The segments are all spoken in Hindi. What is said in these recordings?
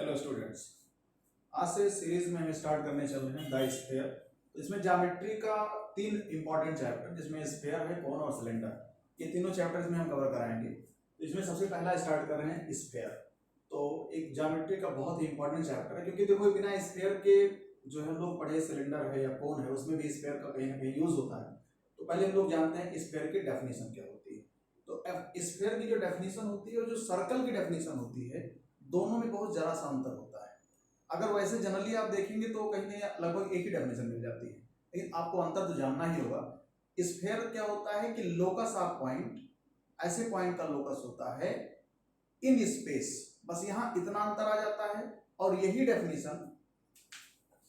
हेलो स्टूडेंट्स, आज से सीरीज में हम स्टार्ट करने चल रहे हैं द स्फीयर। तो इसमें ज्योमेट्री का 3 इंपॉर्टेंट चैप्टर जिसमें स्फीयर है, कोन और सिलेंडर, ये तीनों चैप्टर्स में हम कवर कराएंगे। तो इसमें सबसे पहला स्टार्ट कर रहे हैं स्फीयर। तो एक ज्योमेट्री का बहुत ही इंपॉर्टेंट चैप्टर है, क्योंकि देखो बिना स्फीयर के जो हम लोग पढ़े सिलेंडर है या कोन है उसमें भी स्फीयर का कहीं ना कहीं यूज होता है। तो पहले हम लोग जानते हैं स्फीयर की डेफिनेशन क्या होती है। तो स्फीयर की जो डेफिनेशन होती है और जो सर्कल की डेफिनेशन होती है, दोनों में बहुत जरा सा अंतर होता है। अगर वैसे जनरली आप देखेंगे तो कहीं कहीं लगभग एक ही डेफिनेशन मिल जाती है, लेकिन आपको अंतर तो जानना ही होगा। स्फीयर क्या होता है कि लोकस ऑफ पॉइंट, ऐसे पॉइंट का लोकस होता है इन स्पेस, बस यहां इतना अंतर आ जाता है। और यही डेफिनेशन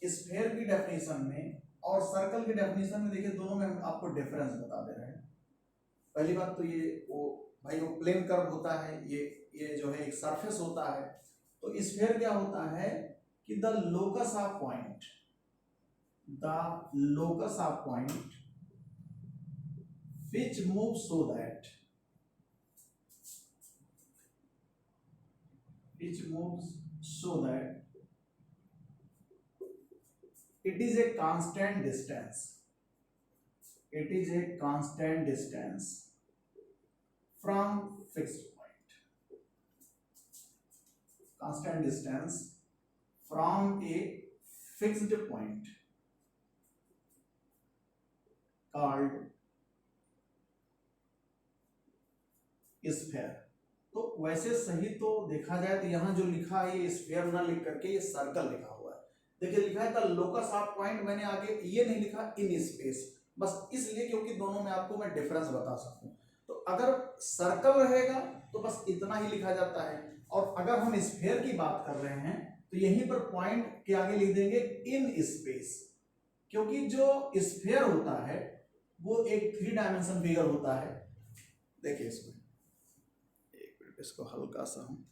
स्फीयर की डेफिनेशन में और सर्कल की डेफिनेशन में देखिए, दोनों में हम आपको डिफरेंस बता दे रहे हैं। पहली बात तो ये वो भाई वो प्लेन कर्व होता है, ये जो है एक सरफेस होता है। तो स्फीयर क्या होता है कि the locus of point, which moves so that it is a constant distance from fixed point, constant distance from a fixed point called sphere. तो वैसे सही तो देखा जाए तो यहाँ जो लिखा है ये स्फीयर ना लिख करके ये सर्कल लिखा हुआ है। देखिए लिखा है द लोकस ऑफ पॉइंट, मैंने आगे ये नहीं लिखा इन स्पेस, बस इसलिए क्योंकि दोनों में आपको मैं डिफरेंस बता सकूं। तो अगर सर्कल रहेगा तो बस इतना ही लिखा जाता है, और अगर हम स्फीयर की बात कर रहे हैं तो यहीं पर पॉइंट के आगे लिख देंगे इन स्पेस, क्योंकि जो स्फीयर होता है वो एक 3 डायमेंशन फिगर होता है। देखिए इसमें इसको हल्का सा हम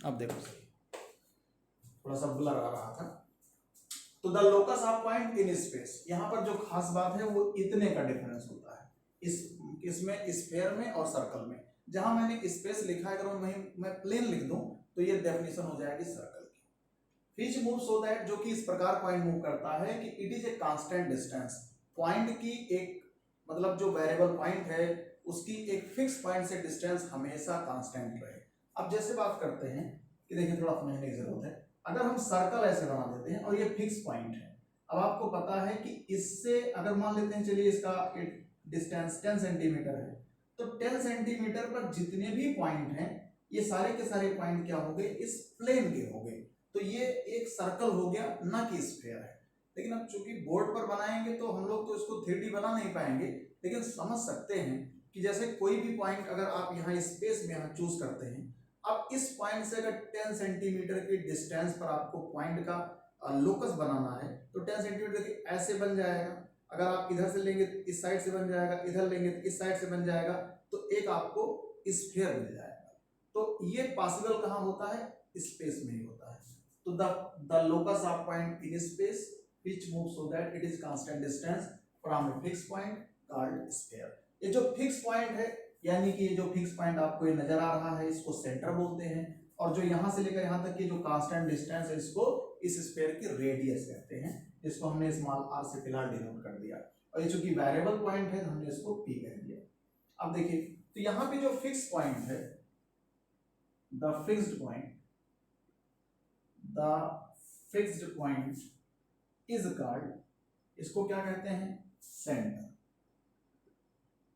अब देखो सही, थोड़ा सा ब्लर आ रहा था। तो the locus of point in space, यहां पर जो खास बात है वो इतने का डिफरेंस होता है इसमें स्फीयर में और सर्कल में। जहां मैंने स्पेस लिखा है, अगर मैं प्लेन लिख दूं तो ये डेफिनेशन हो जाएगी सर्कल की। विच मूव सो दैट, जो कि इस प्रकार पॉइंट मूव करता है कि it is a constant distance, point की एक मतलब जो वेरिएबल पॉइंट है उसकी एक फिक्स पॉइंट से डिस्टेंस हमेशा कांस्टेंट रहे। अब जैसे बात करते हैं कि देखिए थोड़ा समझने की जरूरत है। अगर हम सर्कल ऐसे बना देते हैं और ये फिक्स पॉइंट है, अब आपको पता है कि इससे अगर मान लेते हैं, चलिए इसका डिस्टेंस 10 सेंटीमीटर है, तो 10 सेंटीमीटर पर जितने भी पॉइंट हैं ये सारे के सारे पॉइंट क्या हो गए, इस प्लेन के हो गए। तो ये एक सर्कल हो गया, ना कि स्फीयर है। लेकिन अब चूंकि बोर्ड पर बनाएंगे तो हम लोग तो इसको 3D बना नहीं पाएंगे, लेकिन समझ सकते हैं कि जैसे कोई भी पॉइंट अगर आप यहाँ स्पेस में यहाँ चूज करते हैं, अब इस पॉइंट से अगर 10 सेंटीमीटर की डिस्टेंस पर आपको पॉइंट का लोकस बनाना है तो 10 सेंटीमीटर ऐसे बन जाएगा। अगर आप इधर से लेंगे तो इस साइड से बन जाएगा, इधर लेंगे तो इस साइड से बन जाएगा, तो एक आपको स्फीयर मिल जाएगा। तो ये पॉसिबल कहाँ होता है, स्पेस में ही होता है। तो the locus of point in space which moves so that it is constant distance from a fixed point called sphere। ये जो फिक्स पॉइंट है, यानी कि ये जो फिक्स पॉइंट आपको ये नजर आ रहा है, इसको सेंटर बोलते हैं। और जो यहां से लेकर यहां तक की जो कांस्टेंट डिस्टेंस है, इसको इस स्फीयर की रेडियस कहते हैं, जिसको हमने स्मॉल r से फिलहाल डिनोट कर दिया। और ये चूंकि वेरिएबल पॉइंट है तो हमने इसको p कह दिया। अब देखिए तो यहां पे जो फिक्स पॉइंट है, the fixed point is called, इसको क्या कहते हैं, सेंटर।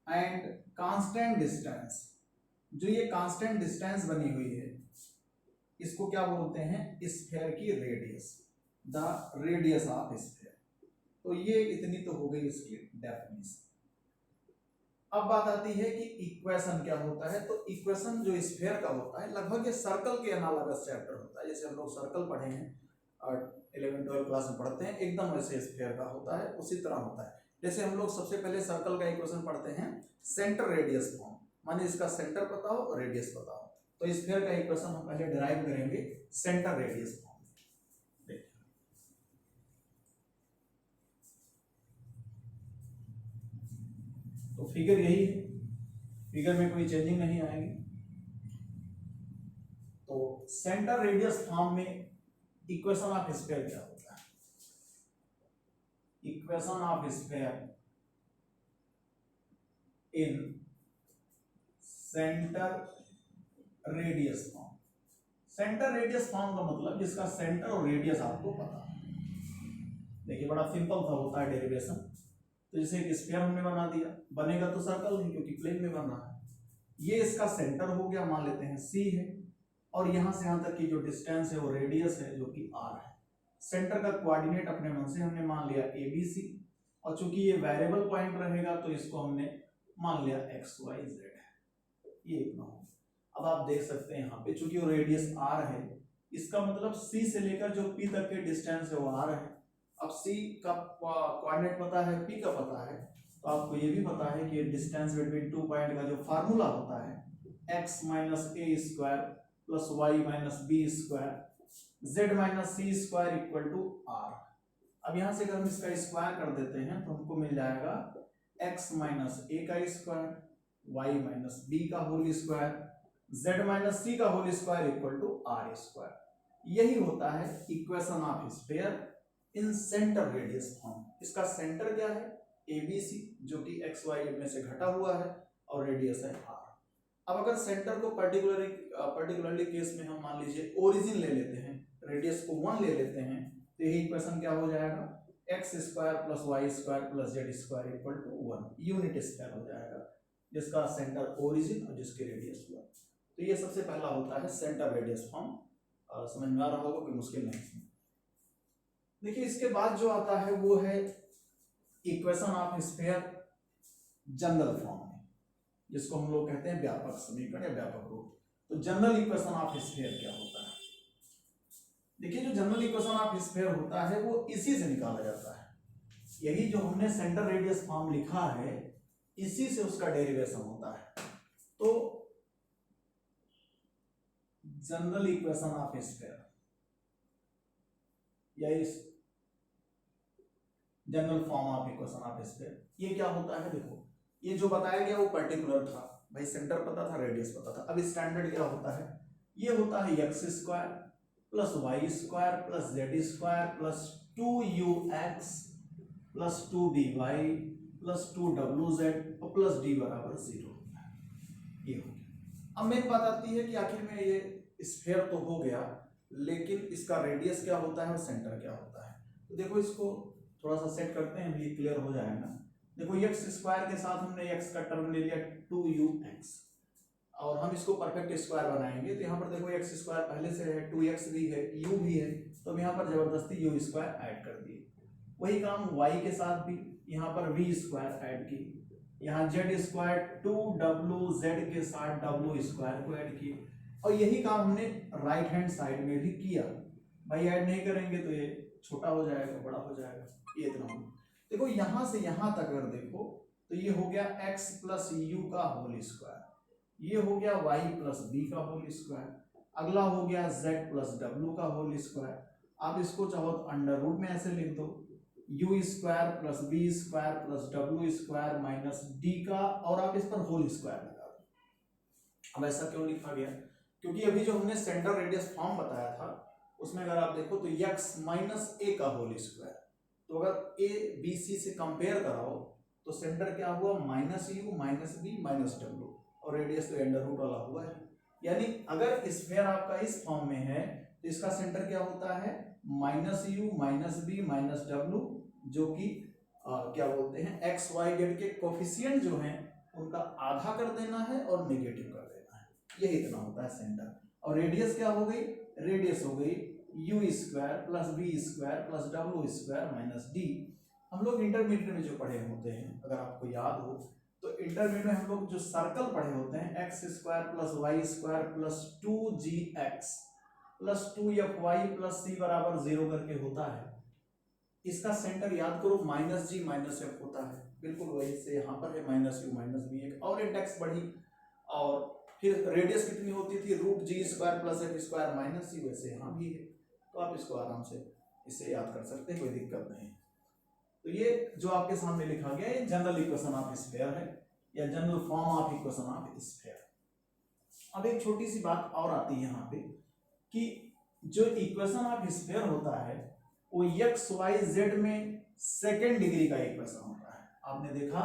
एंड कांस्टेंट डिस्टेंस, जो ये कांस्टेंट डिस्टेंस बनी हुई है इसको क्या बोलते हैं, स्फीयर की radius, the radius of sphere. तो ये इतनी तो हो गई इसकी डेफिनेशन। अब बात आती है कि इक्वेशन क्या होता है। तो इक्वेशन जो स्फीयर का होता है, लगभग ये सर्कल के एनालॉगस चैप्टर होता है। जैसे हम लोग सर्कल पढ़े हैं और 11-12 क्लास में पढ़ते हैं, एकदम वैसे स्फीयर का होता है, उसी तरह होता है। जैसे हम लोग सबसे पहले सर्कल का इक्वेशन पढ़ते हैं सेंटर रेडियस फॉर्म, माने इसका सेंटर पता हो और रेडियस पता हो। तो स्फीयर का इक्वेशन हम पहले डिराइव करेंगे सेंटर रेडियस फॉर्म। तो फिगर यही है, फिगर में कोई चेंजिंग नहीं आएगी। तो सेंटर रेडियस फॉर्म में इक्वेशन ऑफ स्फीयर क्या होता है? Equation of sphere in centre radius form. Centre radius form का मतलब जिसका सेंटर और रेडियस आपको पता है। देखिए बड़ा सिंपल सा होता है डेरिवेशन। तो जैसे एक स्फीयर हमने बना दिया, बनेगा तो सर्कल नहीं क्योंकि प्लेन में बन रहा है। ये इसका सेंटर हो गया, मान लेते हैं C है, और यहां से यहां तक की जो डिस्टेंस है वो रेडियस है जो कि R है। सेंटर का कोऑर्डिनेट अपने मन से हमने मान लिया ABC, और चूंकि ये वेरिएबल पॉइंट रहेगा तो इसको हमने मान लिया XYZ है। ये इतना हो। अब आप देख सकते हैं यहाँ पे चूंकि वो रेडियस R है, इसका मतलब C से लेकर जो P तक के डिस्टेंस है वो R है। अब C का कोऑर्डिनेट पता है, P का पता है, तो आपको ये भी पता है कि डिस्टेंस बिटवीन टू पॉइंट का जो फार्मूला होता है x minus A square plus Y minus B square Z minus C square equal to R. अब यहां से अगर हम इसका स्क्वायर कर देते हैं तो हमको मिल जाएगा x माइनस ए का स्क्वायर, y माइनस बी का whole square, z minus C का whole square equal to R square. यही होता है equation of sphere in centre radius form. इसका सेंटर क्या है? ABC, जो कि XY में से घटा हुआ है, और रेडियस है R। अब अगर सेंटर को पर्टिकुलरली केस में हम मान लीजिए ओरिजिन ले लेते हैं, रेडियस को 1 ले लेते हैं, तो यही इक्वेशन क्या हो जाएगा? x square plus Y square plus Z square equal to 1 unit square हो जाएगा, जिसका सेंटर ओरिजिन और जिसके रेडियस हुआ। तो ये सबसे पहला होता है सेंटर रेडियस फॉर्म। समझ में आ रहा होगा, कोई मुश्किल नहीं। देखिए इसके बाद जो आता है वो है equation of sphere general form में, जिसको हम लोग कहते हैं व्यापक समीकरण या व्यापक रूप। तो जनरल इक्वेशन ऑफ स्फीयर क्या होता है? देखिए जो जनरल इक्वेशन ऑफ स्फीयर होता है वो इसी से निकाला जाता है। यही जो हमने सेंटर रेडियस फॉर्म लिखा है, इसी से उसका डेरिवेशन होता है। तो जनरल इक्वेशन ऑफ स्फीयर या इस general form of equation of sphere, ये क्या होता है? देखो ये जो बताया गया वो पर्टिकुलर था, भाई सेंटर पता था, रेडियस पता था। अब स्टैंडर्ड क्या होता है? ये होता है x square plus Y square plus Z square plus 2ux plus 2dy plus 2wz और प्लस d बराबर 0। ये हो गया। अब मेन बात आती है कि आखिर में ये स्फीयर तो हो गया, लेकिन इसका रेडियस क्या होता है और सेंटर क्या होता है? तो देखो इसको थोड़ा सा सेट करते हैं, ये क्लियर हो जाएगा। देखो x स्क्वायर के साथ हमने x का टर्म ले लिया 2ux, और हम इसको परफेक्ट स्क्वायर बनाएंगे। तो यहाँ पर देखो x स्क्वायर पहले से है, 2x भी है, u भी है, तो हम यहाँ पर जबरदस्ती u स्क्वायर ऐड कर दिए। वही काम y के साथ भी, यहाँ पर v स्क्वायर ऐड की, यहाँ z स्क्वायर 2wz के साथ w स्क्वायर को ऐड किए, और यही काम हमने राइट हैंड साइड में भी किया। भाई ऐड नहीं करेंगे तो ये छोटा हो जाएगा, बड़ा हो जाएगा, ये इतना हो। देखो यहां से यहां तक अगर देखो तो ये हो गया x प्लस यू का होल स्क्वायर, ये हो गया y प्लस बी का होल स्क्वायर, अगला हो गया z प्लस डब्ल्यू का होल स्क्वायर। आप इसको चाहो तो अंडर रूट में ऐसे लिख दो, U square plus B square plus W square minus D का, और आप इस पर होल स्क्वायर लगा दो। अब ऐसा क्यों लिखा गया? क्योंकि अभी जो हमने सेंटर रेडियस फॉर्म बताया था उसमें अगर आप देखो तो x माइनस ए का होल स्क्वायर, तो अगर ए बी सी से कंपेयर कराओ तो सेंटर क्या हुआ? Minus U minus B minus W, और रेडियस तो अंडर रूट वाला हुआ है। यानी अगर स्फीयर आपका इस फॉर्म में है तो इसका सेंटर क्या होता है? Minus U minus B minus W, जो कि क्या बोलते हैं एक्स वाई जेड के कोफिशिएंट जो हैं उनका आधा कर देना है और नेगेटिव कर देना है। यही इतना होता है सेंटर। और रेडियस क्या हो गई? रेडियस हो गई U square plus B square plus W square minus D. हम लोग इंटरमीडिएट में जो पढ़े होते हैं, अगर आपको याद हो तो इंटरमीडिएट में हम लोग जो सर्कल पढ़े होते हैं, X square plus Y square plus 2gx plus 2fy plus c बराबर 0 करके होता है। इसका सेंटर याद करो माइनस जी माइनस एफ होता है, बिल्कुल वही से यहाँ पर है माइनस यू माइनस बी। एक और इंडेक्स बढ़ी, और फिर रेडियस कितनी होती थी? Root g square plus f square minus c, वैसे यहाँ भी है। तो आप इसको आराम से इससे याद कर सकते हैं, कोई दिक्कत नहीं। तो ये जो आपके सामने लिखा गया ये जनरल इक्वेशन ऑफ स्फीयर है, या general form of equation of sphere. अब एक छोटी सी बात और आती है यहाँ पे कि जो इक्वेशन ऑफ स्फीयर होता है वो एक्स वाई जेड में सेकेंड डिग्री का इक्वेशन होता है। आपने देखा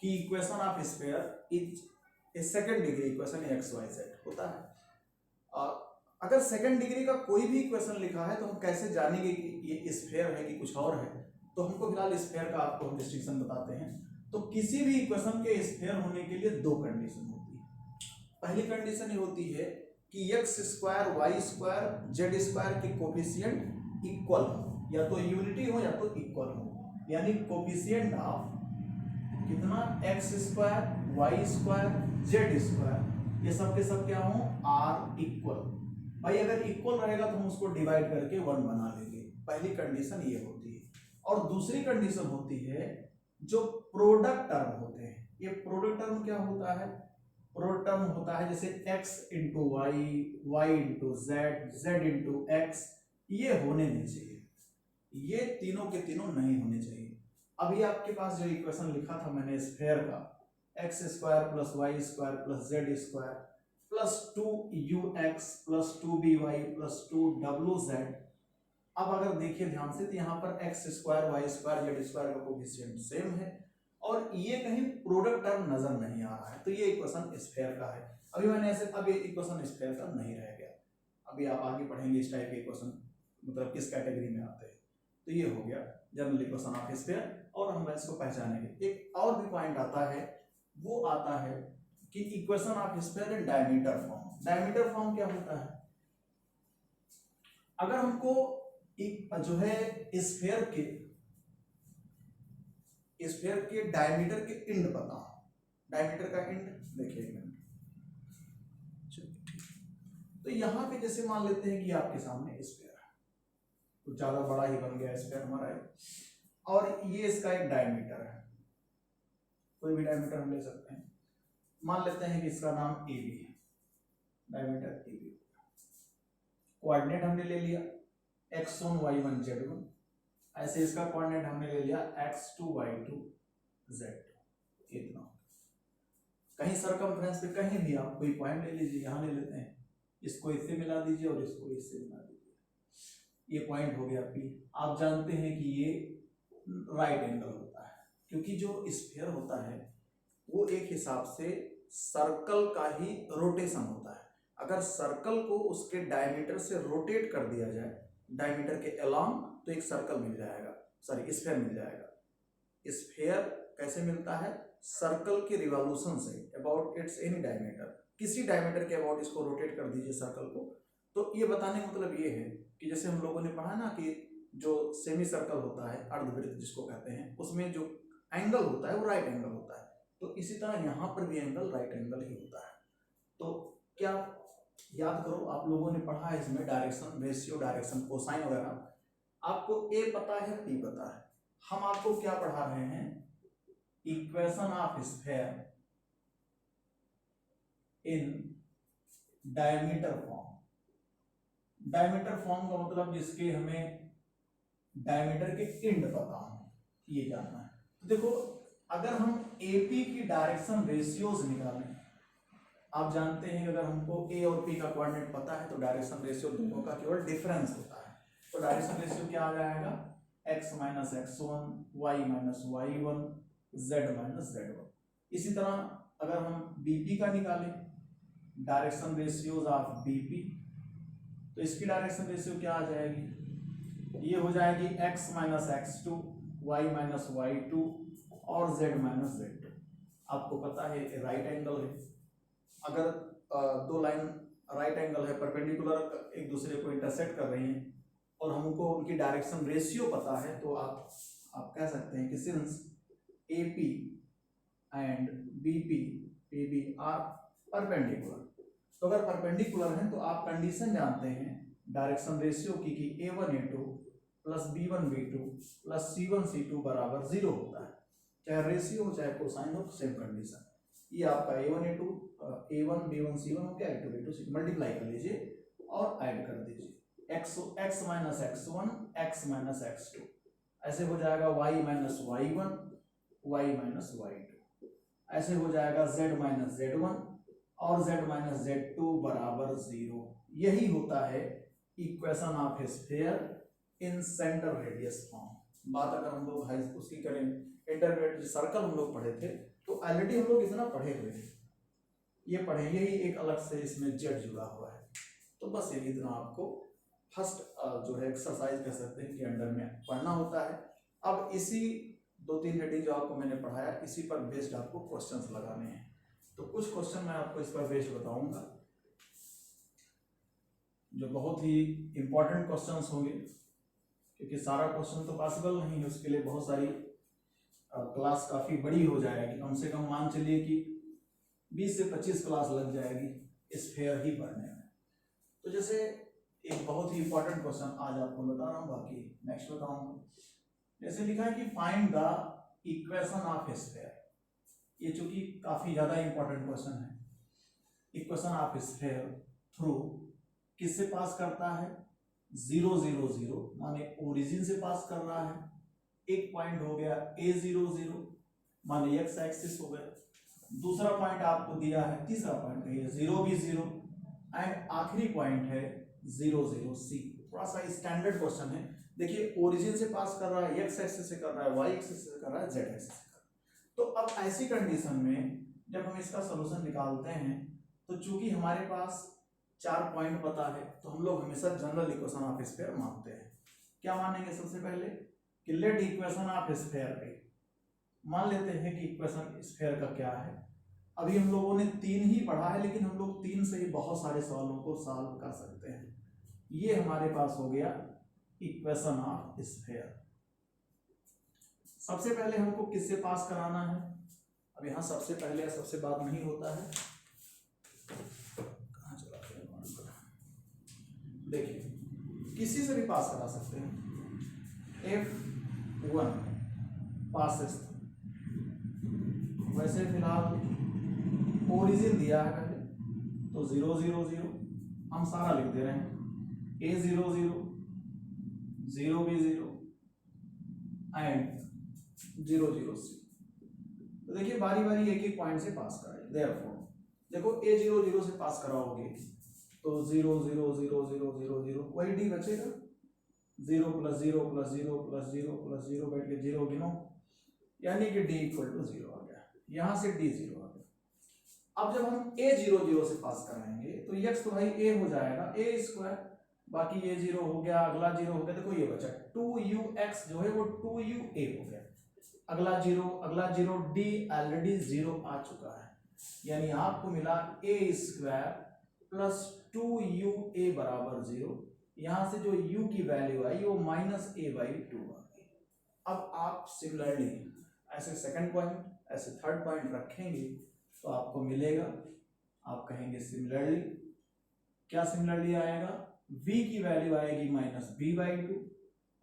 कि equation of sphere is second degree equation X Y Z होता है। और अगर सेकेंड डिग्री का कोई भी इक्वेशन लिखा है तो हम कैसे जानेंगे कि ये स्फीयर है कि कुछ और है? तो हमको फिलहाल स्फीयर का आपको हम डिस्टिंक्शन बताते हैं। तो किसी भी इक्वेशन के स्फीयर होने के लिए दो कंडीशन होती है। पहली कंडीशन ये होती है कि X square Y square Z square के कोफिशिएंट इक्वल हो, या तो यूनिटी हो या तो इक्वल हो, यानी कोफिशिएंट ऑफ कितना X square Y square Z square ये सब के सब क्या हो आर इक्वल। भाई अगर इक्वल रहेगा तो हम उसको डिवाइड करके 1 बना लेंगे। पहली कंडीशन ये होती है। और दूसरी कंडीशन होती है जो प्रोडक्ट टर्म होते हैं। ये प्रोडक्ट टर्म क्या होता है? प्रोडक्ट टर्म होता है जैसे x into Y, Y into Z, Z into X, ये होने नहीं चाहिए, ये तीनों के तीनों नहीं होने चाहिए। अभी आपके पास जो इक्वेशन लिखा था मैंने स्फीयर का, X square plus Y square plus Z square plus 2ux plus 2by plus 2wz। अब अगर देखिए ध्यान से तो यहाँ पर X square Y square Z square का कोफिशिएंट सेम है और ये कहीं प्रोडक्ट टर्म नजर नहीं आ रहा है, तो ये इक्वेशन स्फीयर का है। अभी मैंने ऐसे, अब ये इक्वेशन स्फीयर का नहीं रह गया। अभी आप आगे पढ़ेंगे इस टाइप के इक्वेशन मतलब किस कैटेगरी में आते हैं। तो ये हो गया जनरल इक्वेशन ऑफ स्फीयर और हम इसको पहचानेंगे। एक और भी पॉइंट आता है, वो आता है कि equation of sphere in diameter form. Diameter form क्या होता है? अगर हमको एक जो है स्फीयर के डायमीटर के इंड पता हो, डायमीटर का इंड देखिए एक मिनट, तो यहां पे जैसे मान लेते हैं कि आपके सामने स्फीयर है, कुछ ज्यादा बड़ा ही बन गया स्फीयर हमारा है, और ये इसका एक डायमीटर है, कोई भी डायमीटर हम ले सकते हैं। मान लेते हैं कि इसका नाम ए बी है, डायमीटर ए बी। कोऑर्डिनेट हमने ले लिया x1 y1 z1, ऐसे इसका कोऑर्डिनेट हमने ले लिया x2 y2 z2। इतना कहीं सरकमफ्रेंस पे कहीं भी आप कोई पॉइंट ले लीजिए, यहाँ ले लेते हैं, इसको इससे मिला दीजिए और इसको इससे मिला दीजिए, ये पॉइंट हो गया P। आप जानते हैं कि ये राइट एंगल होता है, क्योंकि जो स्फीयर होता है वो एक हिसाब से सर्कल का ही रोटेशन होता है। अगर सर्कल को उसके डायमीटर से रोटेट कर दिया जाए, डायमीटर के अलोंग, तो एक सर्कल मिल जाएगा, सॉरी स्फीयर मिल जाएगा। स्फीयर कैसे मिलता है? सर्कल के रिवॉल्यूशन से, अबाउट इट्स एनी डायमीटर, किसी डायमीटर के अबाउट इसको रोटेट कर दीजिए सर्कल को। तो ये बताने का मतलब ये है कि जैसे हम लोगों ने पढ़ा ना कि जो सेमी सर्कल होता है, अर्धवृत्त जिसको कहते हैं, उसमें जो एंगल होता है वो राइट एंगल होता है। तो इसी तरह यहाँ पर भी एंगल राइट एंगल ही होता है। तो क्या याद करो, आप लोगों ने पढ़ा है इसमें डायरेक्शन रेशियो, डायरेक्शन कोसाइन वगैरह, आपको ए पता है पी पता है। हम आपको क्या पढ़ा रहे हैं? Equation of sphere in diameter form. Diameter form का मतलब जिसके हमें डायमीटर के इंड पता हो, ये जानना है। तो देखो, अगर हम एपी की डायरेक्शन रेशियोज निकालें, आप जानते हैं कि अगर हमको ए और पी का कोऑर्डिनेट पता है तो डायरेक्शन रेशियो दोनों का केवल डिफरेंस होता है। तो डायरेक्शन रेशियो क्या आ जाएगा? x minus x1, y minus y1, z minus z1। इसी तरह अगर हम बीपी का निकालें, डायरेक्शन रेशियोज ऑफ बीपी, तो इसकी डायरेक्शन रेशियो क्या आ जाएगी? ये हो जाएगी x minus x2, y minus y2 और z माइनस z2। आपको पता है राइट एंगल है, अगर दो लाइन राइट एंगल है, परपेंडिकुलर एक दूसरे को इंटरसेक्ट कर रही हैं और हमको उनकी डायरेक्शन रेशियो पता है, तो आप कह सकते हैं कि since AP and BP are perpendicular, तो अगर परपेंडिकुलर हैं तो आप कंडीशन जानते हैं डायरेक्शन रेशियो की कि A1A2 plus B1B2 plus C1C2 बराबर 0 होता है, चाहे रेशियो हो चाहे कोसाइन हो, सेम कंडीशन। ये आपका A1A2 A1 B1 C1 हो गया, A2 B2 C2, मल्टीप्लाई कर लीजिए और ऐड कर दीजिए x minus x1 x minus x2, ऐसे हो जाएगा y minus y1 y minus y2, ऐसे हो जाएगा z माइनस z1 और z माइनस z2 बराबर 0। यही होता है equation of sphere in centre radius form. बात अगर हम लोग हाई उसकी करें, इंटरमीडिएट सर्कल हम लोग पढ़े थे, तो ऑलरेडी हम लोग इतना पढ़े हुए हैं, ये पढ़े, यही एक अलग से इसमें जेड जुड़ा हुआ है। तो बस यही इतना आपको फर्स्ट जो है एक्सरसाइज कह सकते हैं कि अंडर में पढ़ना होता है। अब इसी 2-3 हेडिंग जो आपको मैंने पढ़ाया, इसी पर बेस्ड आपको क्वेश्चंस लगाने हैं। तो कुछ क्वेश्चन मैं आपको इस पर बेस्ड बताऊंगा जो बहुत ही इंपॉर्टेंट क्वेश्चंस होंगे, क्योंकि सारा क्वेश्चन तो पॉसिबल नहीं है, उसके लिए बहुत सारी क्लास काफ़ी बड़ी हो जाएगी। कम से कम मान चलिए कि 20 से 25 क्लास लग जाएगी स्फीयर ही पढ़ने में। तो जैसे एक बहुत ही इंपॉर्टेंट क्वेश्चन आज आपको बता रहा हूँ, बाकी नेक्स्ट बताऊंगा। जैसे लिखा है कि find the equation of sphere. ये चूंकि काफ़ी ज़्यादा इंपॉर्टेंट क्वेश्चन है। इक्वेशन ऑफ स्फीयर थ्रू किससे पास करता है? 0 0 0 माने ओरिजिन से पास कर रहा है। एक पॉइंट हो गया a0 0 माने x एक्सिस हो गया। दूसरा पॉइंट आपको दिया है, तीसरा पॉइंट है 0 भी 0 एंड आखिरी पॉइंट है 0 0 c। थोड़ा सा स्टैंडर्ड क्वेश्चन है। देखिए ओरिजिन से पास कर रहा है, x एक्सिस से कर रहा है, y एक्सिस से कर रहा है, z एक्सिस से कर रहा है। तो अब ऐसी कंडीशन में जब हम इसका सोल्यूशन निकालते हैं, तो चूंकि हमारे पास 4 पॉइंट पता है, तो हम लोग हमेशा जनरल इक्वेशन ऑफ स्फीयर मानते हैं। क्या मानेंगे? सबसे पहले कि लेट इक्वेशन ऑफ स्फीयर पे मान लेते हैं कि इक्वेशन स्फीयर का क्या है। अभी हम लोगों ने 3 ही पढ़ा है, लेकिन हम लोग 3 से ही बहुत सारे सवालों को सॉल्व कर सकते हैं। ये हमारे पास हो गया इक्वेशन ऑफ स्फीयर। सबसे पहले हमको किससे पास कराना है? अब यहाँ सबसे पहले सबसे बात नहीं होता है, कहाँ चला गया? देखिए किसी से भी पास करा सकते हैं। F1 पास, वैसे फिलहाल ओरिजिन दिया है पहले, तो 0 0 0 हम सारा लिख दे रहे हैं। a0 0 0 भी 0 एंड 0 0 c। तो देखिए बारी बारी एक एक पॉइंट से पास कराइए। देयरफॉर देखो a0 0 से पास कराओगे तो 0 0 0 0 0 0 वही d बचेगा। 0 + 0 + 0 + 0 + 0 बैठ के 0 गिनो, यानी कि d = 0 आ गया। यहां से d 0 आ गया। अब जब हम a0 0 से पास कराएंगे तो x तो भाई a हो जाएगा a², बाकी ये 0 हो गया, अगला 0 हो गया। देखो ये बचा 2ux जो है वो 2ua हो गया। अगला 0 d ऑलरेडी 0 आ चुका है, यानी आपको मिला a² + 2ua बराबर 0। यहां से जो u की वैल्यू आई वो -a/2 आ गई। अब आप सिमिलरली ऐसे सेकंड पॉइंट, ऐसे थर्ड पॉइंट रखेंगे तो आपको मिलेगा, आप कहेंगे सिमिलरली। क्या सिमिलरली आएगा? v की वैल्यू आएगी -b/2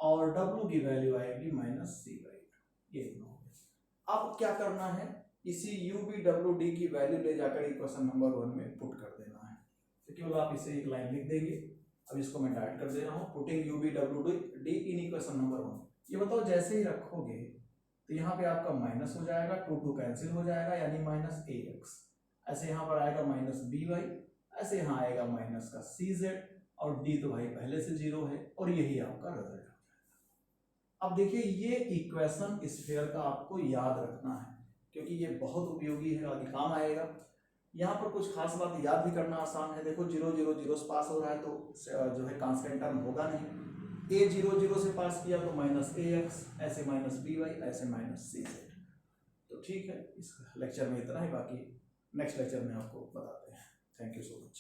और w की वैल्यू आएगी -c/2। ये अब क्या करना है? इसी u v w d की वैल्यू ले जाकर इक्वेशन नंबर 1 में पुट कर देना है। तो केवल आप इसे एक लाइन लिख देंगे। अब इसको मैं टाइप कर दे रहा हूँ, putting u v w d in equation number 1। ये बताओ जैसे ही रखोगे तो यहाँ पे आपका माइनस हो जाएगा, 2 कैंसिल हो जाएगा, यानी -ax। ऐसे यहाँ पर आएगा -by, ऐसे यहाँ आएगा -cz, और d तो भाई पहले से 0 है, और यही आपका रिजल्ट हो जाएगा। अब देखिए ये इक्वेशन स्फीयर का आपको याद रखना है, क्योंकि ये बहुत उपयोगी है, आगे काम आएगा। यहाँ पर कुछ खास बात याद भी करना आसान है। देखो 0 0 0 से पास हो रहा है तो जो है कांस्टेंट टर्म होगा नहीं। a0 0 से पास किया तो -ax, ऐसे -by, ऐसे -cz। तो ठीक है, इस लेक्चर में इतना ही, बाकी नेक्स्ट लेक्चर में आपको बताते हैं। Thank you so much.